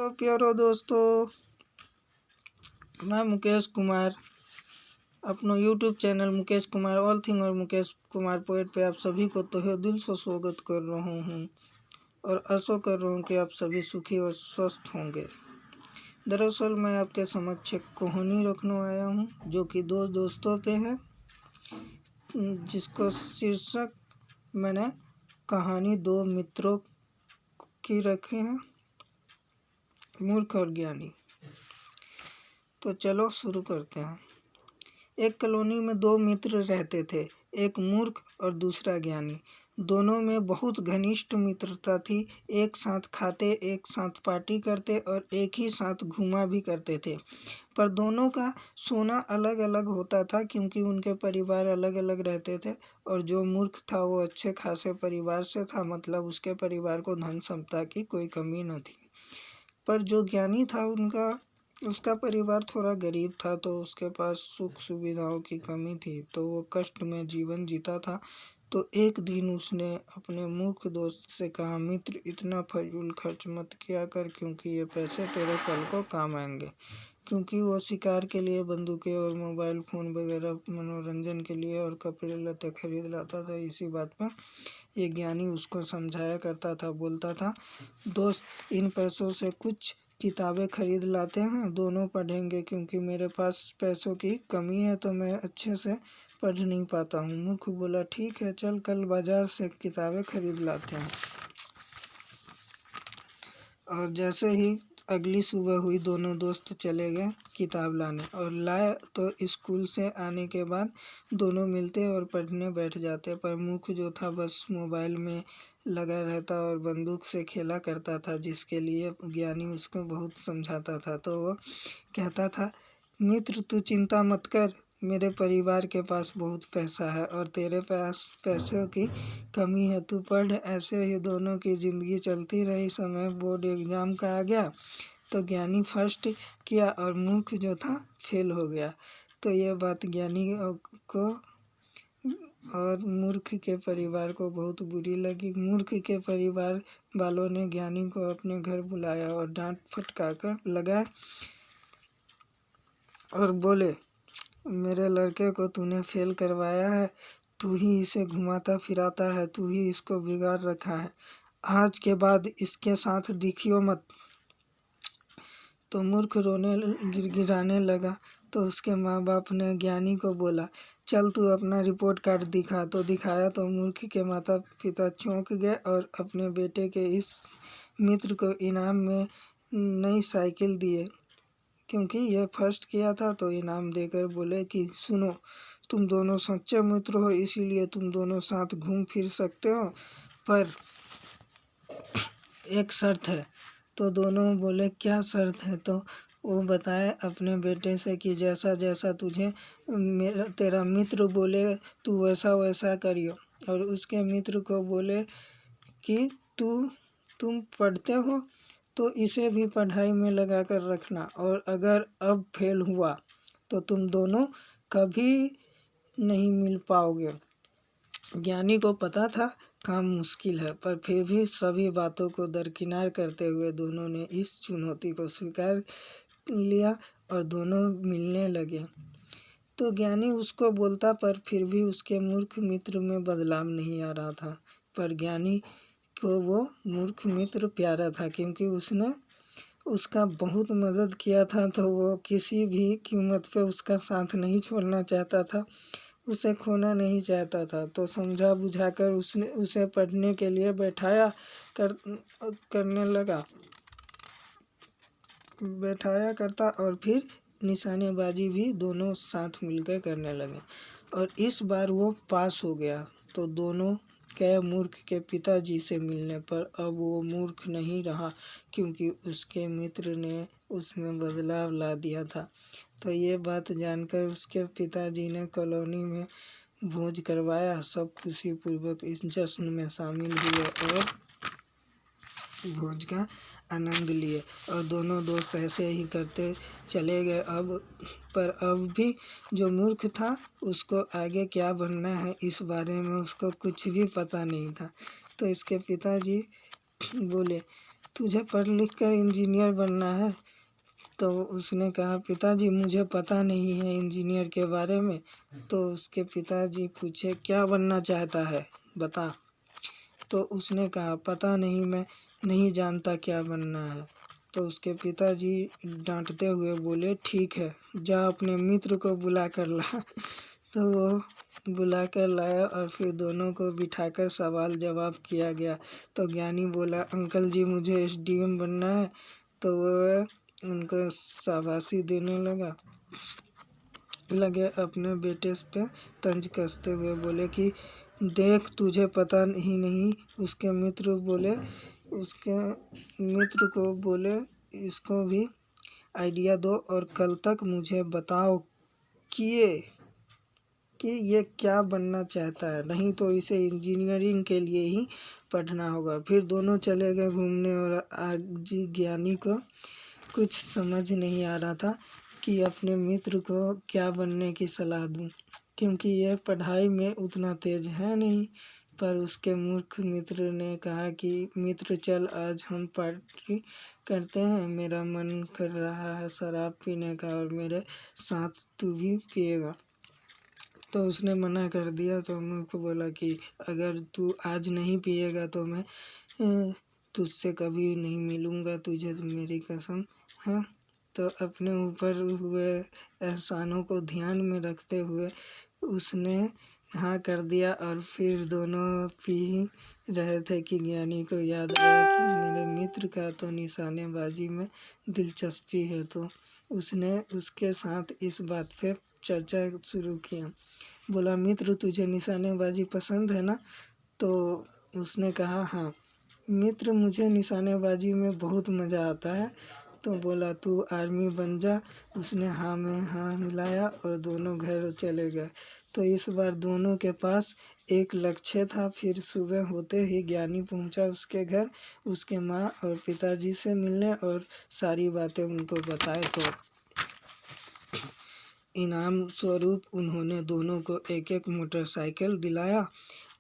Hello प्यारो दोस्तों, मैं मुकेश कुमार अपना YouTube channel Mukesh Kumar all thing और मुकेश कुमार पोएट पे आप सभी को तहे दिल से स्वागत कर रहा हूँ और आशा कर रहा हूँ कि आप सभी सुखी और स्वस्थ होंगे। दरअसल मैं आपके समक्ष एक कहानी रखने आया हूँ जो कि दो दोस्तों पे है, जिसको शीर्षक मैंने कहानी दो मित्रों की रखे हैं, मूर्ख और ज्ञानी। तो चलो शुरू करते हैं। एक कॉलोनी में दो मित्र रहते थे, एक मूर्ख और दूसरा ज्ञानी। दोनों में बहुत घनिष्ठ मित्रता थी। एक साथ खाते, एक साथ पार्टी करते और एक ही साथ घूमा भी करते थे। पर दोनों का सोना अलग अलग होता था क्योंकि उनके परिवार अलग अलग रहते थे। और जो मूर्ख था वो अच्छे खासे परिवार से था, मतलब उसके परिवार को धन संपदा की कोई कमी न थी। पर जो ज्ञानी था उसका परिवार थोड़ा गरीब था, तो उसके पास सुख सुविधाओं की कमी थी, तो वो कष्ट में जीवन जीता था। तो एक दिन उसने अपने मूर्ख दोस्त से कहा, मित्र इतना फजूल खर्च मत किया कर, क्योंकि ये पैसे तेरे कल को काम आएंगे। क्योंकि वो शिकार के लिए बंदूकें और मोबाइल फ़ोन वगैरह मनोरंजन के लिए और कपड़े लत्ते खरीद लाता था। इसी बात पर ये ज्ञानी उसको समझाया करता था, बोलता था, दोस्त इन पैसों से कुछ किताबें खरीद लाते हैं, दोनों पढ़ेंगे, क्योंकि मेरे पास पैसों की कमी है तो मैं अच्छे से पढ़ नहीं पाता हूँ। मूर्ख बोला, ठीक है, चल कल बाजार से किताबें खरीद लाते हैं। और जैसे ही अगली सुबह हुई, दोनों दोस्त चले गए किताब लाने, और लाए तो स्कूल से आने के बाद दोनों मिलते और पढ़ने बैठ जाते। पर मूर्ख जो था बस मोबाइल में लगा रहता और बंदूक से खेला करता था, जिसके लिए ज्ञानी उसको बहुत समझाता था। तो वो कहता था, मित्र तू चिंता मत कर, मेरे परिवार के पास बहुत पैसा है और तेरे पास पैसों की कमी है, तू पढ़। ऐसे ही दोनों की ज़िंदगी चलती रही। समय बोर्ड एग्ज़ाम का आ गया तो ज्ञानी फर्स्ट किया और मूर्ख जो था फेल हो गया। तो ये बात ज्ञानी को और मूर्ख के परिवार को बहुत बुरी लगी। मूर्ख के परिवार वालों ने ज्ञानी को अपने घर बुलाया और डांट फटका कर लगाए और बोले, मेरे लड़के को तूने फेल करवाया है, तू ही इसे घुमाता फिराता है, तू ही इसको बिगाड़ रखा है, आज के बाद इसके साथ दिखियो मत। तो मूर्ख रोने गिड़गिड़ाने लगा। तो उसके माँ बाप ने ज्ञानी को बोला, चल तू अपना रिपोर्ट कार्ड दिखा। तो दिखाया तो मूर्ख के माता पिता चौंक गए और अपने बेटे के इस मित्र को इनाम में नई साइकिल दिए, क्योंकि यह फर्स्ट किया था। तो इनाम देकर बोले कि सुनो, तुम दोनों सच्चे मित्र हो, इसीलिए तुम दोनों साथ घूम फिर सकते हो, पर एक शर्त है। तो दोनों बोले, क्या शर्त है? तो वो बताए अपने बेटे से कि जैसा जैसा तुझे तेरा मित्र बोले तू वैसा वैसा करियो। और उसके मित्र को बोले कि तुम पढ़ते हो तो इसे भी पढ़ाई में लगा कर रखना, और अगर अब फेल हुआ तो तुम दोनों कभी नहीं मिल पाओगे। ज्ञानी को पता था काम मुश्किल है, पर फिर भी सभी बातों को दरकिनार करते हुए दोनों ने इस चुनौती को स्वीकार लिया और दोनों मिलने लगे। तो ज्ञानी उसको बोलता, पर फिर भी उसके मूर्ख मित्र में बदलाव नहीं आ रहा था। पर ज्ञानी को वो मूर्ख मित्र प्यारा था, क्योंकि उसने उसका बहुत मदद किया था, तो वो किसी भी कीमत पे उसका साथ नहीं छोड़ना चाहता था, उसे खोना नहीं चाहता था। तो समझा बुझाकर उसने उसे पढ़ने के लिए बैठाया करता और फिर निशानेबाजी भी दोनों साथ मिलकर करने लगे, और इस बार वो पास हो गया। तो दोनों गए मूर्ख के पिताजी से मिलने, पर अब वो मूर्ख नहीं रहा, क्योंकि उसके मित्र ने उसमें बदलाव ला दिया था। तो ये बात जानकर उसके पिताजी ने कॉलोनी में भोज करवाया। सब खुशीपूर्वक इस जश्न में शामिल हुए और भोज का आनंद लिए, और दोनों दोस्त ऐसे ही करते चले गए। अब भी जो मूर्ख था उसको आगे क्या बनना है इस बारे में उसको कुछ भी पता नहीं था। तो इसके पिताजी बोले, तुझे पढ़ लिख कर इंजीनियर बनना है। तो उसने कहा पिताजी मुझे पता नहीं है इंजीनियर के बारे में। तो उसके पिताजी पूछे क्या बनना चाहता है बता। तो उसने कहा पता नहीं, मैं नहीं जानता क्या बनना है। तो उसके पिताजी डांटते हुए बोले ठीक है जा अपने मित्र को बुला कर ला। तो वो बुला कर लाया और फिर दोनों को बिठाकर सवाल जवाब किया गया। तो ज्ञानी बोला अंकल जी मुझे एसडीएम बनना है। तो वो उनको शाबाशी देने लगे अपने बेटे पे तंज कसते हुए बोले कि देख तुझे पता ही नहीं। उसके मित्र को बोले इसको भी आइडिया दो और कल तक मुझे बताओ कि ये क्या बनना चाहता है, नहीं तो इसे इंजीनियरिंग के लिए ही पढ़ना होगा। फिर दोनों चले गए घूमने और आज ज्ञानी को कुछ समझ नहीं आ रहा था कि अपने मित्र को क्या बनने की सलाह दूं, क्योंकि यह पढ़ाई में उतना तेज है नहीं। पर उसके मूर्ख मित्र ने कहा कि मित्र चल आज हम पार्टी करते हैं, मेरा मन कर रहा है शराब पीने का और मेरे साथ तू भी पिएगा। तो उसने मना कर दिया। तो मूर्ख बोला कि अगर तू आज नहीं पिएगा तो मैं तुझसे कभी नहीं मिलूँगा, तुझे मेरी कसम है। तो अपने ऊपर हुए एहसानों को ध्यान में रखते हुए उसने हाँ कर दिया। और फिर दोनों पी रहे थे कि ज्ञानी को याद आया कि मेरे मित्र का तो निशानेबाजी में दिलचस्पी है। तो उसने उसके साथ इस बात पे चर्चा शुरू किया। बोला मित्र तुझे निशानेबाजी पसंद है ना। तो उसने कहा हाँ मित्र मुझे निशानेबाजी में बहुत मज़ा आता है। तो बोला तू आर्मी बन जा। उसने हाँ में हाँ मिलाया और दोनों घर चले गए। तो इस बार दोनों के पास एक लक्ष्य था। फिर सुबह होते ही ज्ञानी पहुंचा उसके घर उसके माँ और पिताजी से मिलने और सारी बातें उनको बताए। तो इनाम स्वरूप उन्होंने दोनों को एक एक मोटरसाइकिल दिलाया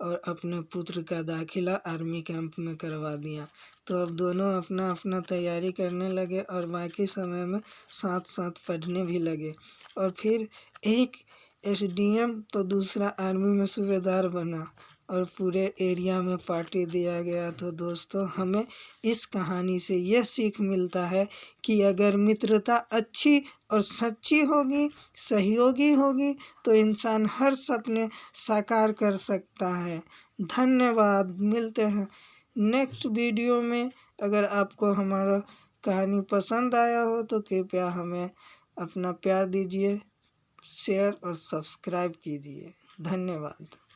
और अपने पुत्र का दाखिला आर्मी कैंप में करवा दिया। तो अब दोनों अपना अपना तैयारी करने लगे और बाकी समय में साथ साथ पढ़ने भी लगे। और फिर एक एसडीएम तो दूसरा आर्मी में सूबेदार बना और पूरे एरिया में पार्टी दिया गया। तो दोस्तों हमें इस कहानी से यह सीख मिलता है कि अगर मित्रता अच्छी और सच्ची होगी, सहयोगी होगी तो इंसान हर सपने साकार कर सकता है। धन्यवाद। मिलते हैं नेक्स्ट वीडियो में। अगर आपको हमारा कहानी पसंद आया हो तो कृपया हमें अपना प्यार दीजिए, शेयर और सब्सक्राइब कीजिए। धन्यवाद।